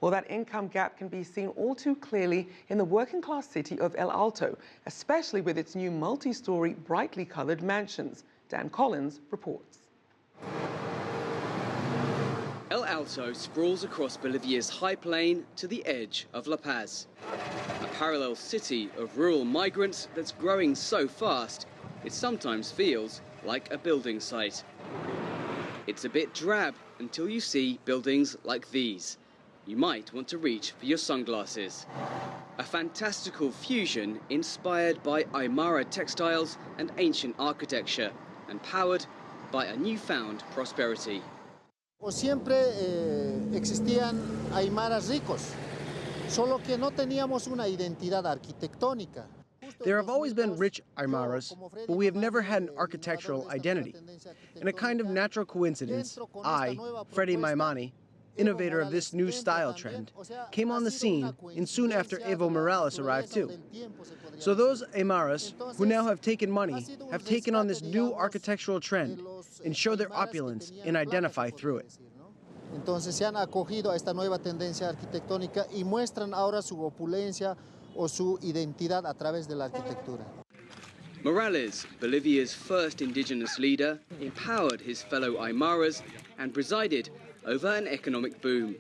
Well, that income gap can be seen all too clearly in the working-class city of El Alto, especially with its new multi-story, brightly colored mansions. Dan Collins reports. El Alto sprawls across Bolivia's high plain to the edge of La Paz. A parallel city of rural migrants that's growing so fast, it sometimes feels like a building site. It's a bit drab until you see buildings like these. You might want to reach for your sunglasses. A fantastical fusion inspired by Aymara textiles and ancient architecture, and powered by a newfound prosperity. Siempre existían aymaras ricos, solo que no teníamos una identidad arquitectónica. There have always been rich Aymaras, but we have never had an architectural identity. In a kind of natural coincidence, I, Freddie Maimani, innovator of this new style trend, came on the scene and soon after Evo Morales arrived too. So those Aymaras, who now have taken money, have taken on this new architectural trend and show their opulence and identify through it. Entonces se han acogido a esta nueva tendencia arquitectónica y muestran ahora su opulencia o su identidad a través de la arquitectura. Morales, Bolivia's first indigenous leader, empowered his fellow Aymaras and presided over an economic boom.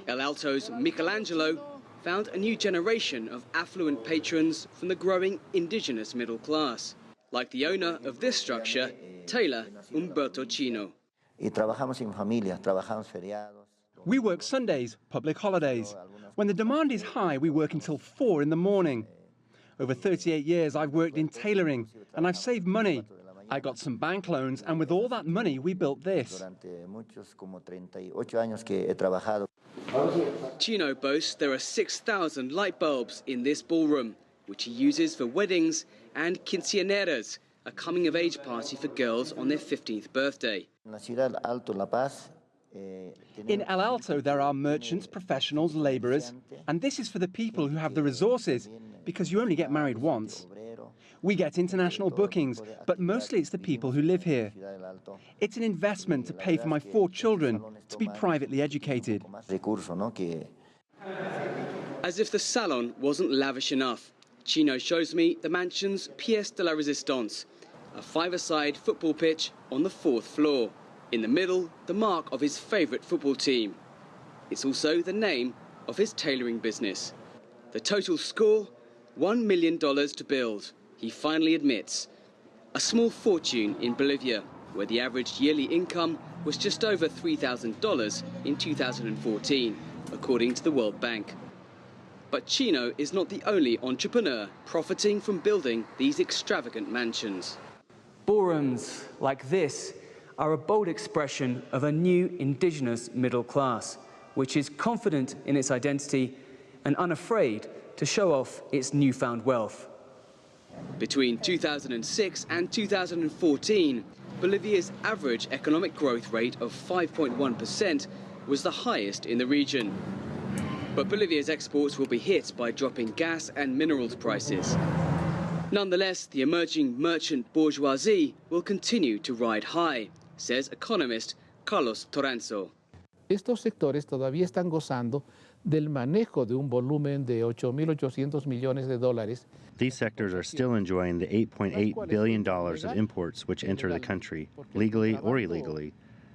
El Alto's Michelangelo found a new generation of affluent patrons from the growing indigenous middle class, like the owner of this structure, Taylor Humberto Chino. We work Sundays, public holidays. When the demand is high, we work until 4 in the morning. Over 38 years, I've worked in tailoring, and I've saved money. I got some bank loans, and with all that money, we built this. Chino boasts there are 6,000 light bulbs in this ballroom, which he uses for weddings and quinceañeras, a coming-of-age party for girls on their 15th birthday. In El Alto, there are merchants, professionals, laborers, and this is for the people who have the resources, because you only get married once. We get international bookings, but mostly it's the people who live here. It's an investment to pay for my 4 children to be privately educated. As if the salon wasn't lavish enough, Chino shows me the mansion's pièce de la résistance, a 5-a-side football pitch on the 4th floor. In the middle, the mark of his favourite football team. It's also the name of his tailoring business. The total score, $1 million to build. He finally admits. A small fortune in Bolivia, where the average yearly income was just over $3,000 in 2014, according to the World Bank. But Chino is not the only entrepreneur profiting from building these extravagant mansions. Ballrooms like this are a bold expression of a new indigenous middle class, which is confident in its identity and unafraid to show off its newfound wealth. Between 2006 and 2014, Bolivia's average economic growth rate of 5.1% was the highest in the region. But Bolivia's exports will be hit by dropping gas and minerals prices. Nonetheless, the emerging merchant bourgeoisie will continue to ride high, says economist Carlos Toranzo. Estos sectores todavía están gozando del manejo de un volumen de 8.800 millones de dólares. These sectors are still enjoying the $8.8 billion of imports which enter the country, legally or illegally,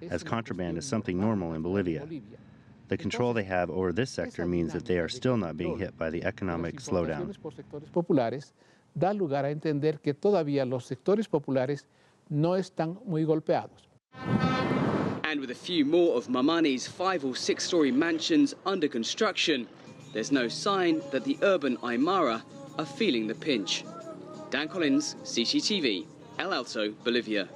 as contraband is something normal in Bolivia. The control they have over this sector means that they are still not being hit by the economic slowdown. Da lugar a entender que todavía los sectores populares no están muy golpeados. And with a few more of Mamani's 5- or 6-story mansions under construction, there's no sign that the urban Aymara are feeling the pinch. Dan Collins, CCTV, El Alto, Bolivia.